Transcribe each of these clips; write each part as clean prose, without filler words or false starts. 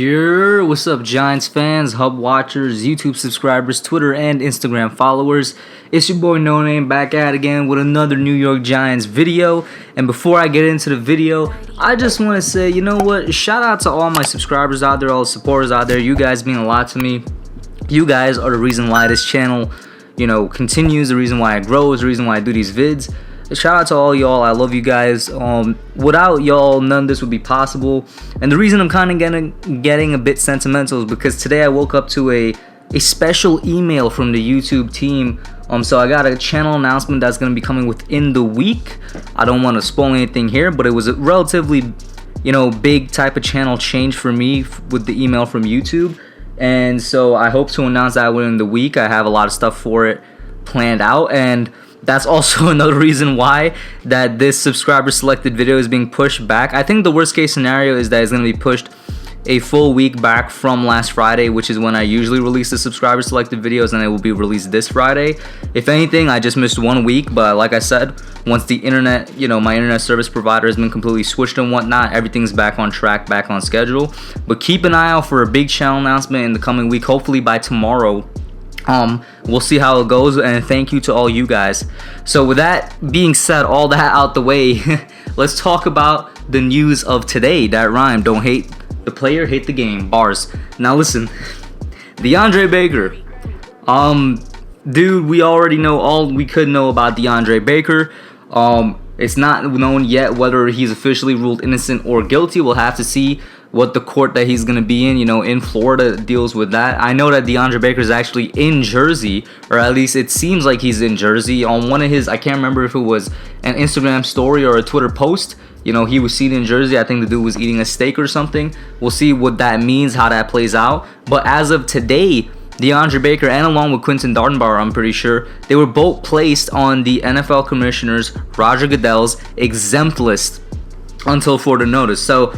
What's up, Giants fans, Hub watchers, YouTube subscribers, Twitter and Instagram followers? It's your boy Noname back at it again with another New York Giants video. And before I get into the video, I just want to say, you know what? Shout out to all my subscribers out there, all the supporters out there. You guys mean a lot to me. You guys are the reason why this channel, continues, the reason why I grow, is the reason why I do these vids. Shout out to all y'all. I love you guys. Without y'all, none of this would be possible. And the reason I'm kind of getting a bit sentimental is because today I woke up to a special email from the YouTube team. So I got a channel announcement that's going to be coming within the week. I don't want to spoil anything here, but it was a relatively, big type of channel change for me with the email from YouTube. And so I hope to announce that within the week. I have a lot of stuff for it planned out, and that's also another reason why that this subscriber selected video is being pushed back. I think the worst case scenario is that it's going to be pushed a full week back from last Friday, which is when I usually release the subscriber selected videos, and it will be released this Friday. If anything, I just missed 1 week, but like I said, once the internet, my internet service provider has been completely switched and whatnot, everything's back on track, back on schedule. But keep an eye out for a big channel announcement in the coming week, hopefully by tomorrow. We'll see how it goes, and thank you to all you guys. So with that being said, all that out the way, let's talk about the news of today. That rhyme. Don't hate the player, hate the game. Bars. Now listen, Deandre Baker. Dude, we already know all we could know about Deandre Baker. It's not known yet whether he's officially ruled innocent or guilty. We'll have to see what the court that he's going to be in Florida deals with that. I know that Deandre Baker is actually in Jersey, or at least it seems like he's in Jersey. On one of his, I can't remember if it was an Instagram story or a Twitter post, he was seen in Jersey. I think the dude was eating a steak or something. We'll see what that means, how that plays out. But as of today, Deandre Baker, and along with Quinton Dardenbauer, I'm pretty sure, they were both placed on the NFL Commissioner's Roger Goodell's exempt list until further notice. So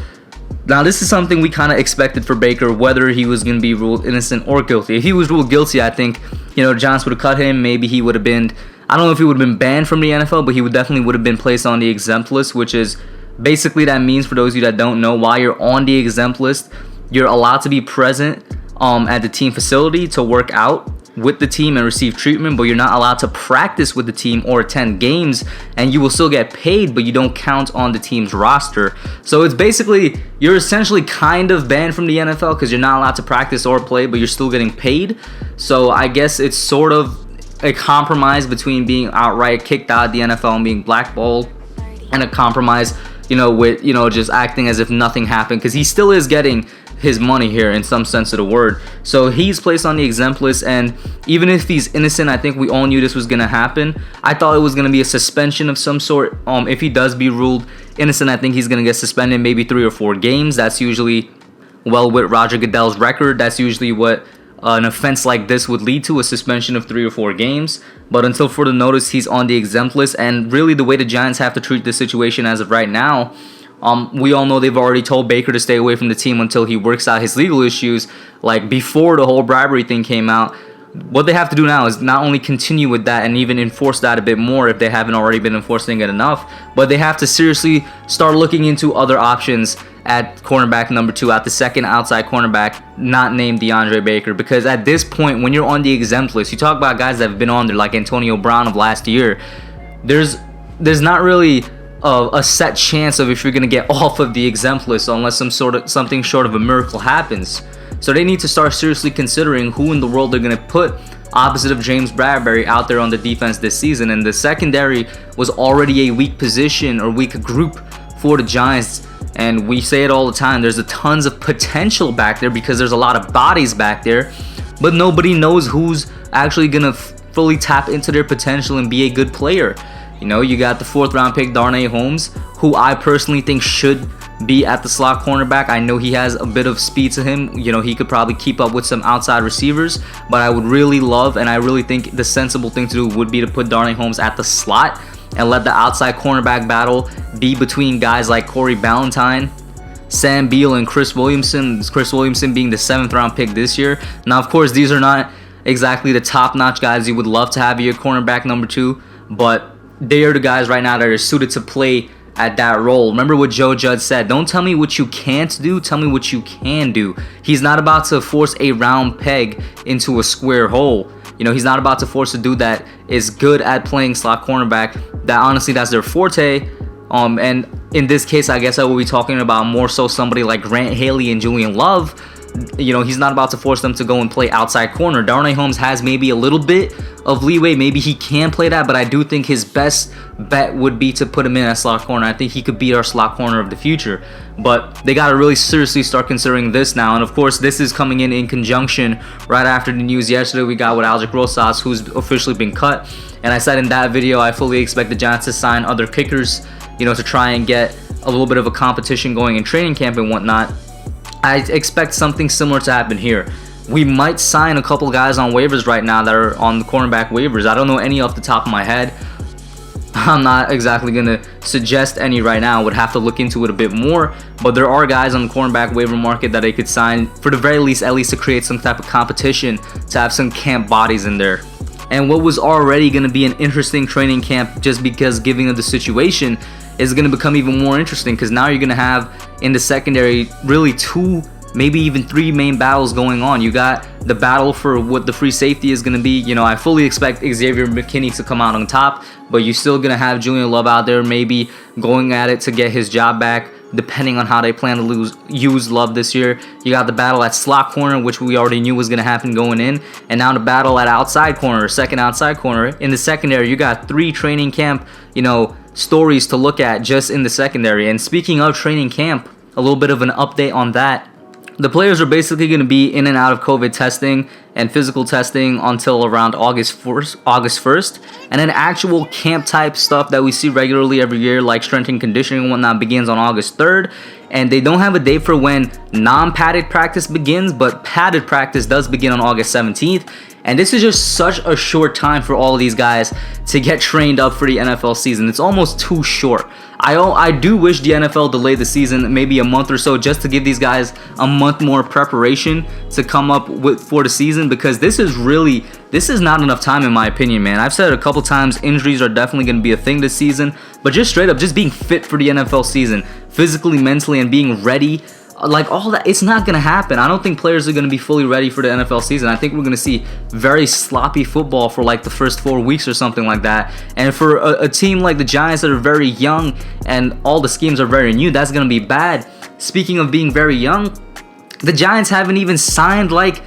now this is something we kind of expected for Baker, whether he was going to be ruled innocent or guilty. If he was ruled guilty, I think, Giants would have cut him. Maybe he would have been, I don't know if he would have been banned from the NFL, but he definitely would have been placed on the exempt list, which is basically, that means, for those of you that don't know, while you're on the exempt list, you're allowed to be present at the team facility to work out with the team and receive treatment, but you're not allowed to practice with the team or attend games, and you will still get paid, but you don't count on the team's roster. So it's basically, you're essentially kind of banned from the NFL because you're not allowed to practice or play, but you're still getting paid. So I guess it's sort of a compromise between being outright kicked out of the NFL and being blackballed, and a compromise, with, just acting as if nothing happened, because he still is getting his money here in some sense of the word. So he's placed on the exempt list, and even if he's innocent, I think we all knew this was going to happen. I thought it was going to be a suspension of some sort. If he does be ruled innocent, I think he's going to get suspended maybe 3 or 4 games. That's usually, well, with Roger Goodell's record, that's usually what an offense like this would lead to, a suspension of 3 or 4 games. But until further notice, he's on the exempt list. And really, the way the Giants have to treat this situation as of right now, we all know they've already told Baker to stay away from the team until he works out his legal issues. Like before the whole bribery thing came out, what they have to do now is not only continue with that and even enforce that a bit more if they haven't already been enforcing it enough, but they have to seriously start looking into other options at cornerback number 2, at the second outside cornerback, not named Deandre Baker. Because at this point, when you're on the exempt list, you talk about guys that have been on there like Antonio Brown of last year, there's not really a set chance of if you're going to get off of the exempt list unless something short of a miracle happens. So they need to start seriously considering who in the world they're going to put opposite of James Bradbury out there on the defense this season. And the secondary was already a weak position or weak group for the Giants. And we say it all the time, there's a tons of potential back there because there's a lot of bodies back there, but nobody knows who's actually going to fully tap into their potential and be a good player. You got the 4th round pick, Darnay Holmes, who I personally think should be at the slot cornerback. I know he has a bit of speed to him. He could probably keep up with some outside receivers, but I would really love, and I really think the sensible thing to do would be to put Darnay Holmes at the slot and let the outside cornerback battle be between guys like Corey Ballantyne, Sam Beal, and Chris Williamson. Chris Williamson being the 7th round pick this year. Now, of course, these are not exactly the top-notch guys you would love to have your cornerback number 2, but they are the guys right now that are suited to play at that role. Remember what Joe Judge said, don't tell me what you can't do, tell me what you can do. He's not about to force a round peg into a square hole. You know, he's not about to force a dude that is good at playing slot cornerback. That honestly, that's their forte. And in this case, I guess I will be talking about more so somebody like Grant Haley and Julian Love. You know, he's not about to force them to go and play outside corner. Darnay Holmes has maybe a little bit of leeway. Maybe he can play that, but I do think his best bet would be to put him in at slot corner. I think he could be our slot corner of the future. But they got to really seriously start considering this now. And of course, this is coming in conjunction right after the news yesterday we got with Aldrick Rosas, who's officially been cut. And I said in that video, I fully expect the Giants to sign other kickers, you know, to try and get a little bit of a competition going in training camp and whatnot. I expect something similar to happen here. We might sign a couple guys on waivers right now that are on the cornerback waivers. I don't know any off the top of my head. I'm not exactly going to suggest any right now. I would have to look into it a bit more. But there are guys on the cornerback waiver market that they could sign, for the very least, at least to create some type of competition, to have some camp bodies in there. And what was already going to be an interesting training camp, just because giving of the situation, is going to become even more interesting, because now you're going to have in the secondary really 2, maybe even 3 main battles going on. You got the battle for what the free safety is going to be. You know, I fully expect Xavier McKinney to come out on top, but you're still going to have Julian Love out there maybe going at it to get his job back, depending on how they plan to use Love this year. You got the battle at slot corner, which we already knew was going to happen going in, and now the battle at outside corner, second outside corner. In the secondary, you got 3 training camp, you know, stories to look at just in the secondary. And speaking of training camp, a little bit of an update on that. The players are basically going to be in and out of COVID testing and physical testing until around August 1st. And then actual camp type stuff that we see regularly every year, like strength and conditioning and whatnot, begins on August 3rd. And they don't have a date for when non-padded practice begins, but padded practice does begin on August 17th. And this is just such a short time for all of these guys to get trained up for the NFL season. It's almost too short. I do wish the NFL delayed the season maybe a month or so, just to give these guys a month more preparation to come up with for the season, because this is not enough time in my opinion, man. I've said it a couple times, injuries are definitely going to be a thing this season, but just straight up, just being fit for the NFL season, physically, mentally, and being ready, like all that, it's not going to happen. I don't think players are going to be fully ready for the NFL season. I think we're going to see very sloppy football for like the first 4 weeks or something like that. And for a team like the Giants that are very young and all the schemes are very new, that's going to be bad. Speaking of being very young, the Giants haven't even signed like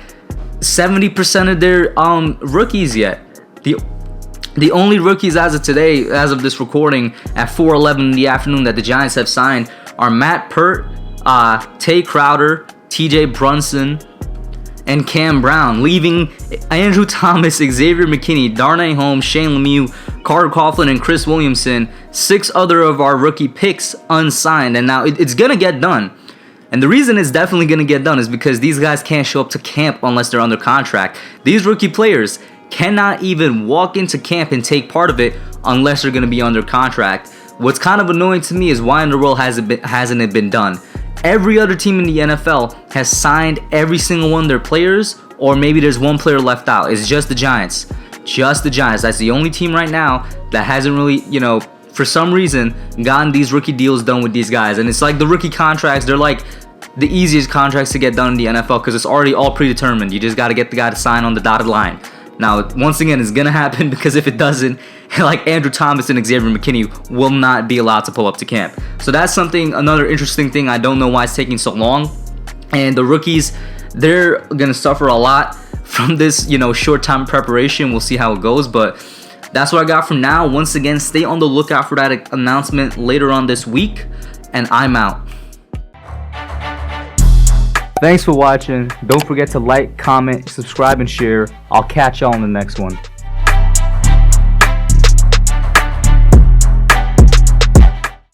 70% of their rookies yet. The only rookies as of today, as of this recording at 4:11 in the afternoon that the Giants have signed are Matt Pert, Tay Crowder, TJ Brunson, and Cam Brown, leaving Andrew Thomas, Xavier McKinney, Darnay Holmes, Shane Lemieux, Carter Coughlin, and Chris Williamson, 6 other of our rookie picks unsigned. And now it's going to get done. And the reason it's definitely going to get done is because these guys can't show up to camp unless they're under contract. These rookie players cannot even walk into camp and take part of it unless they're going to be under contract. What's kind of annoying to me is why in the world hasn't it been done? Every other team in the NFL has signed every single one of their players, or maybe there's one player left out. It's just the Giants. Just the Giants. That's the only team right now that hasn't really, you know, for some reason, gotten these rookie deals done with these guys. And it's like the rookie contracts, they're like the easiest contracts to get done in the NFL because it's already all predetermined. You just got to get the guy to sign on the dotted line. Now, once again, it's going to happen, because if it doesn't, like Andrew Thomas and Xavier McKinney will not be allowed to pull up to camp. So that's another interesting thing. I don't know why it's taking so long. And the rookies, they're going to suffer a lot from this, you know, short time preparation. We'll see how it goes, but that's what I got from now. Once again, stay on the lookout for that announcement later on this week, and I'm out. Thanks for watching. Don't forget to like, comment, subscribe, and share. I'll catch y'all in the next one.